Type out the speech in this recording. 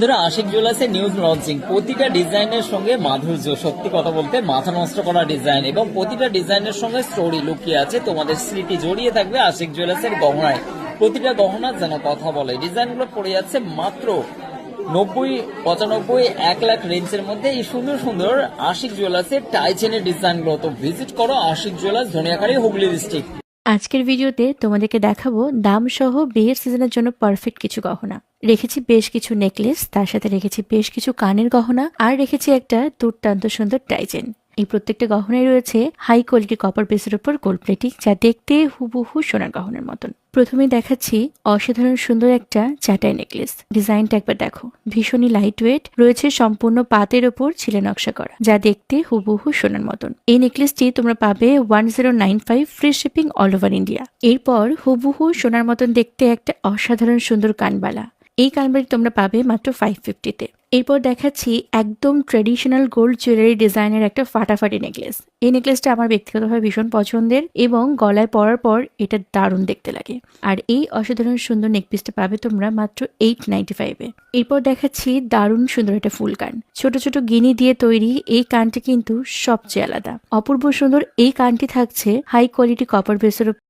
বন্ধুরা, Ashiq জুয়েলার্সের news launching. প্রতিটা ডিজাইনের সঙ্গে মাধুর্য, সত্যি কথা বলতে মাথা নষ্ট করা ডিজাইন এবং প্রতিটা ডিজাইনের সঙ্গে স্টোরি লুকিয়ে আছে। তোমাদের স্মৃতি জড়িয়ে থাকবে আশিক জুয়েলার্সের গহনায়। প্রতিটা গহনা যেন কথা বলে। ডিজাইনগুলো পড়ে যাচ্ছে মাত্র 90, 95, 1 লাখ রেঞ্জের মধ্যে। এই সুন্দর সুন্দর আশিক জুয়েলার্সের টাই চেনের ডিজাইনগুলো তো ভিজিট করো আশিক জুয়েলার্স, ধনিয়াখালী, হুগলি ডিস্ট্রিক্ট। আজকের ভিডিওতে তোমাদেরকে দেখাবো দাম সহ বিয়ের সিজনের জন্য পারফেক্ট কিছু গহনা। রেখেছি বেশ কিছু নেকলেস, তার সাথে রেখেছি বেশ কিছু কানের গহনা, আর রেখেছি একটা দুর্দান্ত সুন্দর টাইজেন। এই প্রত্যেকটা গহনায় রয়েছে হাই কোয়ালিটি কপার বেসের উপর গোল্ড প্লেটিং, যা দেখতে হুবহু সোনার গহনার মতন। প্রথমে দেখাচ্ছি অসাধারণ সুন্দর একটা চাটাই নেকলেস। ডিজাইনটা একবার দেখো, ভীষণই লাইট ওয়েট, রয়েছে সম্পূর্ণ পাতের ওপর ছিলে নকশা করা, যা দেখতে হুবহু সোনার মতন। এই নেকলেসটি তোমরা পাবে 1095 free shipping all over India. এরপর হুবহু সোনার মতন দেখতে একটা অসাধারণ সুন্দর কানবালা। এই কানবালি তোমরা পাবে মাত্র 550-তে। এরপর দেখাচ্ছি একদম ট্রেডিশনাল গোল্ড জুয়েলারি ডিজাইনের একটা ফাটাফাটি নেকলেস। এই নেকলেসটা আমার ব্যক্তিগতভাবে ভীষণ পছন্দের এবং গলায় পরার পর এটা দারুণ দেখতে লাগে। আর এই অসাধারণ সুন্দর নেকপিসটা পাবে তোমরা মাত্র 895-এ। এরপর দেখাচ্ছি দারুণ সুন্দর একটা ফুল কান। ছোট ছোট গিনি দিয়ে তৈরি এই কানটি কিন্তু সবচেয়ে আলাদা। অপূর্ব সুন্দর এই কানটি থাকছে হাই কোয়ালিটি কপার বেসের